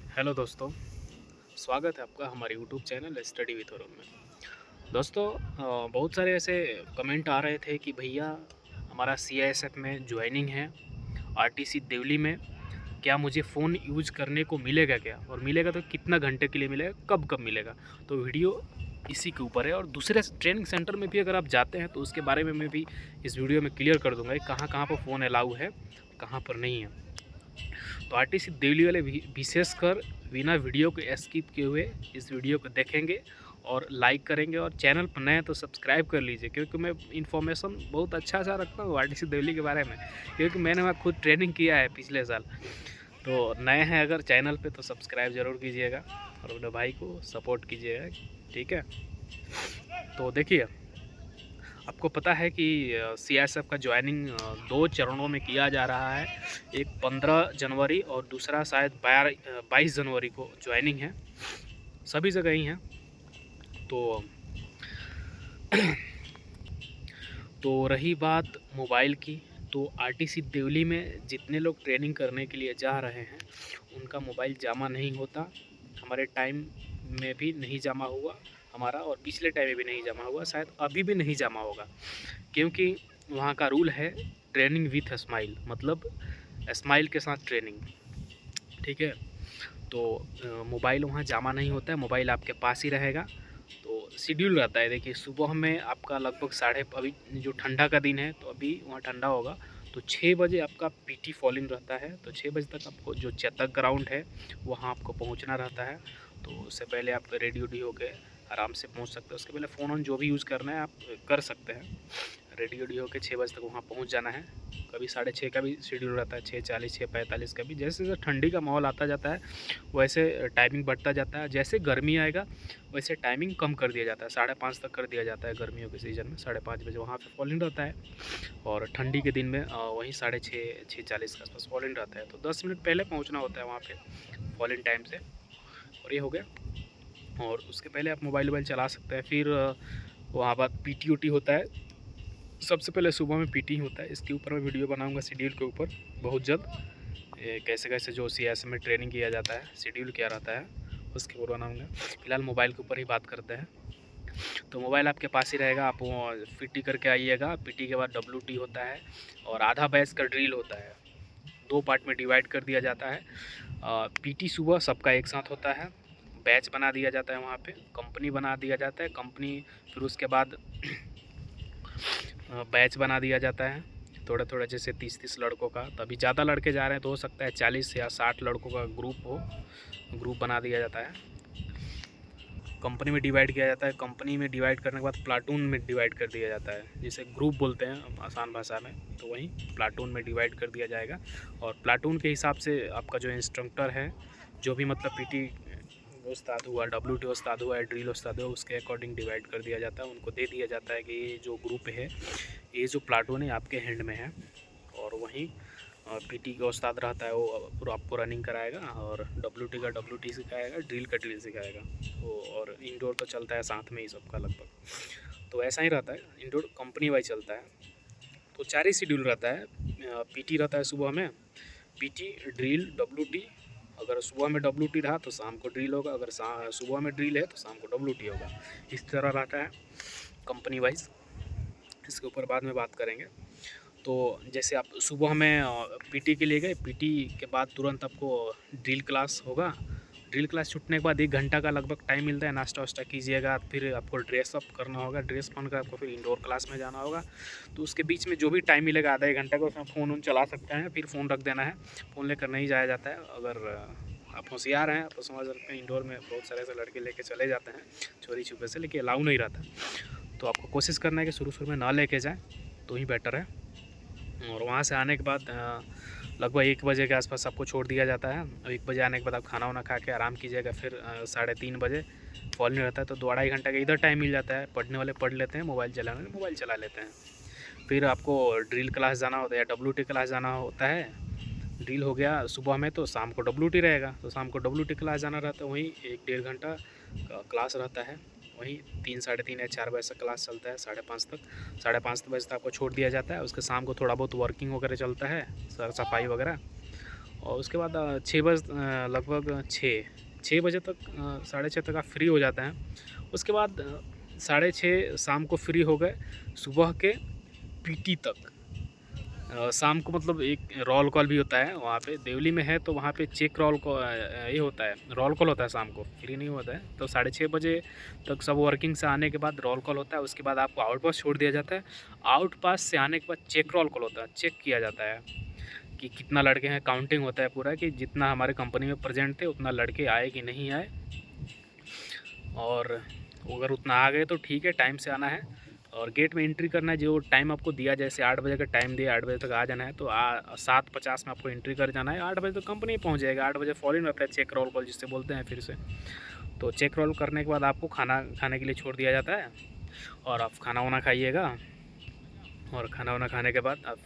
Hello दोस्तों, स्वागत है आपका हमारे YouTube channel study with Arun में। दोस्तों, बहुत सारे ऐसे कमेंट आ रहे थे कि भैया हमारा सीआईएसएफ में ज्वाइनिंग है आरटीसी देवली में, क्या मुझे फ़ोन यूज करने को मिलेगा क्या, और मिलेगा तो कितना घंटे के लिए मिलेगा, कब कब मिलेगा। तो वीडियो इसी के ऊपर है। और दूसरे ट्रेनिंग सेंटर में भी अगर आप जाते हैं तो उसके बारे में मैं भी इस वीडियो में क्लियर कर दूंगा कि कहाँ कहाँ पर फ़ोन अलाउ है, कहाँ पर नहीं है। तो आरटीसी दिल्ली वाले विशेषकर बिना वीडियो को स्किप किए हुए इस वीडियो को देखेंगे और लाइक करेंगे, और चैनल पर नए हैं तो सब्सक्राइब कर लीजिए, क्योंकि मैं इन्फॉर्मेशन बहुत अच्छा रखता हूँ आरटीसी दिल्ली के बारे में, क्योंकि मैंने वहाँ खुद ट्रेनिंग किया है पिछले साल। तो नए हैं अगर चैनल पे तो सब्सक्राइब ज़रूर कीजिएगा और अपने भाई को सपोर्ट कीजिएगा, ठीक है। तो देखिए, आपको पता है कि सीआईएसएफ का ज्वाइनिंग दो चरणों में किया जा रहा है। एक 15 जनवरी और दूसरा शायद 22 जनवरी को ज्वाइनिंग है, सभी जगह ही हैं। तो रही बात मोबाइल की, तो आरटीसी देवली में जितने लोग ट्रेनिंग करने के लिए जा रहे हैं उनका मोबाइल जमा नहीं होता। हमारे टाइम में भी नहीं जमा हुआ हमारा, और पिछले टाइम में भी नहीं जमा हुआ, शायद अभी भी नहीं जमा होगा, क्योंकि वहाँ का रूल है ट्रेनिंग विथ स्माइल, मतलब स्माइल के साथ ट्रेनिंग, ठीक है। तो मोबाइल वहाँ जमा नहीं होता है, मोबाइल आपके पास ही रहेगा। तो शेड्यूल रहता है, देखिए सुबह में आपका लगभग साढ़े, अभी जो ठंडा का दिन है तो अभी वहाँ ठंडा होगा, तो 6 बजे आपका पीटी फॉलिंग रहता है। तो 6 बजे तक आपको जो चेतक ग्राउंड है वहाँ आपको पहुँचना रहता है। तो उससे पहले आप रेडी उडी होकर आराम से पहुँच सकते हैं। उसके पहले फ़ोन ऑन जो भी यूज़ करना है आप कर सकते हैं। रेडी उडी होकर 6 बजे तक वहाँ पहुँच जाना है। कभी 6:30 का भी शेड्यूल रहता है, 6:40, 6:45 का भी। जैसे जैसे ठंडी का माहौल आता जाता है वैसे टाइमिंग बढ़ता जाता है। जैसे गर्मी आएगा वैसे टाइमिंग कम कर दिया जाता है, 5:30 तक कर दिया जाता है गर्मियों के सीज़न में। 5:30 बजे वहाँ पे फॉलिंग रहता है, और ठंडी के दिन में वहीं 6:30, 6:40 के आसपास फॉलिंग रहता है। तो 10 मिनट पहले पहुँचना होता है वहाँ पे फॉलिंग टाइम से। और ये हो गया। और उसके पहले आप मोबाइल वोबाइल चला सकते हैं। फिर वहाँ बाद पीटी ऊटी होता है, सबसे पहले सुबह में पीटी होता है। इसके ऊपर मैं वीडियो बनाऊंगा शेड्यूल के ऊपर बहुत जल्द, कैसे कैसे जो सीएस में ट्रेनिंग किया जाता है, शेड्यूल क्या रहता है, उसके ऊपर बनाऊंगा। फिलहाल मोबाइल के ऊपर ही बात करते हैं। तो मोबाइल आपके पास ही रहेगा, आप वो पीटी करके आइएगा। पीटी के बाद डब्ल्यूटी होता है और आधा बैच का ड्रिल होता है। दो पार्ट में डिवाइड कर दिया जाता है। पीटी सुबह सबका एक साथ होता है, बैच बना दिया जाता है, वहाँ पे कंपनी बना दिया जाता है, कंपनी। फिर उसके बाद बैच बना दिया जाता है थोड़ा थोड़ा, जैसे 30-30 लड़कों का। तो अभी ज़्यादा लड़के जा रहे हैं तो हो सकता है 40 या 60 लड़कों का ग्रुप हो, ग्रुप बना दिया जाता है। कंपनी में डिवाइड किया जाता है, कंपनी में डिवाइड करने के बाद प्लाटून में डिवाइड कर दिया जाता है, जिसे ग्रुप बोलते हैं आसान भाषा में। तो वहीं प्लाटून में डिवाइड कर दिया जाएगा, और प्लाटून के हिसाब से आपका जो इंस्ट्रक्टर है, जो भी मतलब पीटी उस्ताद हुआ, डब्ल्यूटी उस्ताद हुआ या ड्रिल उस्ताद हुआ, उसके अकॉर्डिंग डिवाइड कर दिया जाता है। उनको दे दिया जाता है कि ये जो ग्रुप है, ये जो प्लाटून है आपके हैंड में है। और वहीं पीटी का उस्ताद रहता है, वो पूरा आपको रनिंग कराएगा, और डब्ल्यूटी का डब्ल्यूटी सिखाएगा, ड्रिल का ड्रिल सिखाएगा। वो और इंडोर तो चलता है साथ में ही सबका लगभग। तो ऐसा ही रहता है, इंडोर कंपनी वाइज चलता है। तो 4 ही शेड्यूल रहता है। पीटी रहता है सुबह में, पीटी, ड्रिल, डब्ल्यूटी। अगर सुबह में डब्ल्यूटी रहा तो शाम को ड्रिल होगा, अगर सुबह में ड्रिल है तो शाम को डब्ल्यूटी होगा। इस तरह रहता है कंपनी वाइज। इसके ऊपर बाद में बात करेंगे। तो जैसे आप सुबह में पीटी के लिए गए, पीटी के बाद तुरंत आपको ड्रिल क्लास होगा। ड्रिल क्लास छूटने के बाद 1 घंटा का लगभग टाइम मिलता है, नाश्ता वाश्ता कीजिएगा, फिर आपको ड्रेस अप करना होगा, ड्रेस पहन कर आपको फिर इंडोर क्लास में जाना होगा। तो उसके बीच में जो भी टाइम मिलेगा आधा 1 घंटा का, उसमें फ़ोन वोन चला सकते हैं, फिर फ़ोन रख देना है। फ़ोन लेकर नहीं जाया जाता है। अगर आप होशियार हैं तो समझ सकते हैं, इंडोर में बहुत सारे ऐसे लड़के लेके चले जाते हैं चोरी छुपे से, लेकिन अलाउ नहीं रहता। तो आपको कोशिश करना है कि शुरू शुरू में ना लेके जाएँ तो ही बेटर है। और वहाँ से आने के बाद लगभग 1 बजे के आसपास आपको छोड़ दिया जाता है। और 1 बजे आने के बाद आप खाना वाना खा के आराम कीजिएगा। फिर 3:30 बजे फॉलिंग रहता है, तो 2 ढाई घंटा का इधर टाइम मिल जाता है। पढ़ने वाले पढ़ लेते हैं, मोबाइल चलाने वाले मोबाइल चला लेते हैं। फिर आपको ड्रिल क्लास जाना होता है या डब्ल्यूटी क्लास जाना होता है। ड्रिल हो गया सुबह में, तो शाम को डब्ल्यूटी रहेगा, तो शाम को डब्ल्यूटी क्लास जाना रहता है। वहीं 1-1.5 घंटा का क्लास रहता है। वहीं 3, 3:30 या 4 बजे तक क्लास चलता है, 5:30 तक। 5:30 बजे तक आपको छोड़ दिया जाता है। उसके शाम को थोड़ा बहुत वर्किंग वगैरह चलता है, सफाई वगैरह। और उसके बाद 6 बजे लगभग 6 बजे तक 6:30 तक आप फ्री हो जाते हैं। उसके बाद 6:30 शाम को फ्री हो गए, सुबह के पीटी तक। शाम को मतलब एक रोल कॉल भी होता है वहाँ पे, देवली में है तो वहाँ पे चेक रोल को ये होता है, रोल कॉल होता है शाम को, फ्री नहीं होता है। तो 6:30 बजे तक सब वर्किंग से आने के बाद रोल कॉल होता है। उसके बाद आपको आउट पास छोड़ दिया जाता है। आउट पास से आने के बाद चेक रोल कॉल होता है, चेक किया जाता है कि कितना लड़के हैं, काउंटिंग होता है पूरा कि जितना हमारे कंपनी में प्रेजेंट थे उतना लड़के आए कि नहीं आए, और अगर उतना आ गए तो ठीक है, टाइम से आना है। और गेट में एंट्री करना है, जो टाइम आपको दिया, जैसे 8 बजे का टाइम दिया, 8 बजे तक आ जाना है, तो 7:50 में आपको एंट्री कर जाना है। 8 बजे तक कंपनी पहुंच जाएगा। 8 बजे फॉरन रहता है चेक रोल कॉल जिससे बोलते हैं फिर से। तो चेक रोल करने के बाद आपको खाना खाने के लिए छोड़ दिया जाता है, और आप खाना वाना खाइएगा। और खाना वाना खाने के बाद आप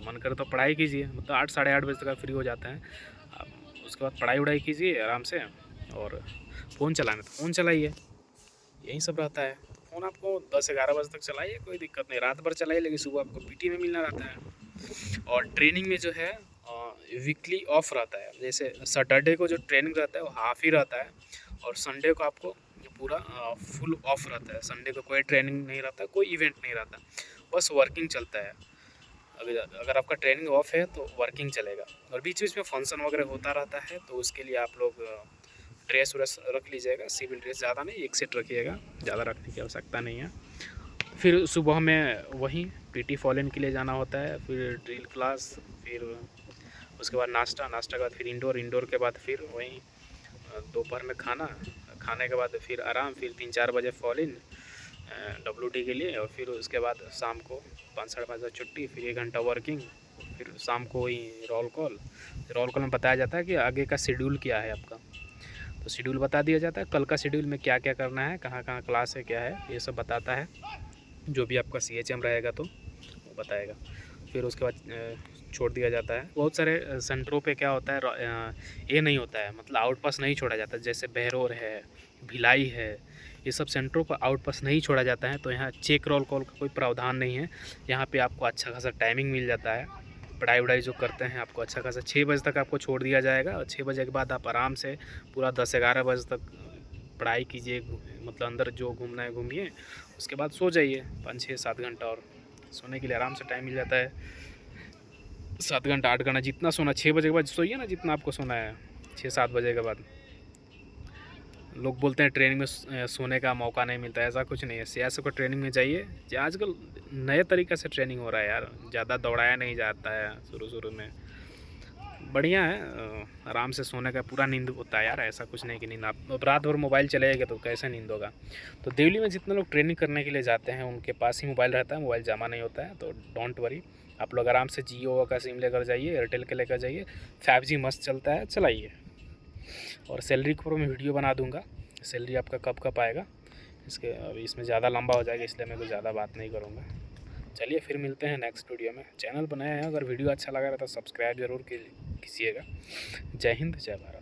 मन करे तो पढ़ाई कीजिए, मतलब 8 साढ़े 8 बजे तक आप फ्री हो जाते हैं। आप उसके बाद पढ़ाई वढ़ाई कीजिए आराम से, और फ़ोन चलाना तो फ़ोन चलाइए, यही सब रहता है। तो फ़ोन आपको 10-11 बजे तक चलाइए, कोई दिक्कत नहीं, रात भर चलाइए, लेकिन सुबह आपको पीटी में मिलना रहता है। और ट्रेनिंग में जो है वीकली ऑफ रहता है, जैसे सैटरडे को जो ट्रेनिंग रहता है वो हाफ ही रहता है, और संडे को आपको पूरा फुल ऑफ रहता है। संडे को कोई ट्रेनिंग नहीं रहता, कोई इवेंट नहीं रहता, बस वर्किंग चलता है। अगर आपका ट्रेनिंग ऑफ है तो वर्किंग चलेगा, और बीच बीच में फंक्शन वगैरह होता रहता है, तो उसके लिए आप लोग ड्रेस व्रेस रख लीजिएगा, सिविल ड्रेस, ज़्यादा नहीं, एक सेट रखिएगा, ज़्यादा रखने की आवश्यकता नहीं है। फिर सुबह में वहीं पीटी फॉलन के लिए जाना होता है, फिर ड्रिल क्लास, फिर उसके बाद नाश्ता के बाद फिर इंडोर के बाद फिर वहीं दोपहर में खाने के बाद फिर आराम, फिर 3-4 बजे फॉलिन WD के लिए, और फिर उसके बाद शाम को 5-5:30 बजे छुट्टी, फिर 1 घंटा वर्किंग, फिर शाम को वही रोल कॉल में बताया जाता है कि आगे का शेड्यूल क्या है आपका। तो शेड्यूल बता दिया जाता है, कल का शेड्यूल में क्या क्या करना है, कहाँ कहाँ क्लास है, क्या है, ये सब बताता है। जो भी आपका CHM रहेगा तो वो बताएगा। फिर उसके बाद छोड़ दिया जाता है। बहुत सारे सेंटरों पे क्या होता है, ये नहीं होता है, मतलब आउट पास नहीं छोड़ा जाता, जैसे बहरोर है, भिलाई है, ये सब सेंटरों पर आउट पास नहीं छोड़ा जाता है। तो यहाँ चेक रोल कॉल का कोई प्रावधान नहीं है। यहाँ पे आपको अच्छा खासा टाइमिंग मिल जाता है। पढ़ाई वढ़ाई जो करते हैं आपको अच्छा खासा 6 बजे तक आपको छोड़ दिया जाएगा, और 6 बजे के बाद आप आराम से पूरा 10-11 बजे तक पढ़ाई कीजिए, मतलब अंदर जो घूमना है घूमिए, उसके बाद सो जाइए 5-6-7 घंटा, और सोने के लिए आराम से टाइम मिल जाता है 7 घंटा 8 घंटा, जितना सोना 6 बजे के बाद सोइए ना, जितना आपको सोना है 6-7 बजे के बाद। लोग बोलते हैं ट्रेनिंग में सोने का मौका नहीं मिलता है, ऐसा कुछ नहीं है। CSO को ट्रेनिंग में जाइए, आजकल नए तरीके से ट्रेनिंग हो रहा है यार, ज़्यादा दौड़ाया नहीं जाता है शुरू में, बढ़िया है। आराम से सोने का पूरा नींद होता है यार, ऐसा कुछ नहीं कि नींद, आप रात भर मोबाइल चलाएगा तो कैसे नींद होगा। तो दिल्ली में जितने लोग ट्रेनिंग करने के लिए जाते हैं उनके पास ही मोबाइल रहता है, मोबाइल जमा नहीं होता है, तो डोंट वरी, आप लोग आराम से जियो का सिम लेकर जाइए, एयरटेल के लेकर जाइए, 5G मस्त चलता है, चलाइए। और सैलरी को मैं वीडियो बना दूंगा, सैलरी आपका कब आएगा, अभी इसमें ज़्यादा लंबा हो जाएगा, इसलिए मैं कुछ ज़्यादा बात नहीं करूँगा। चलिए फिर मिलते हैं नेक्स्ट वीडियो में। चैनल बनाया है, अगर वीडियो अच्छा लगा रहा तो सब्सक्राइब ज़रूर कीजिएगा। जय हिंद, जय भारत।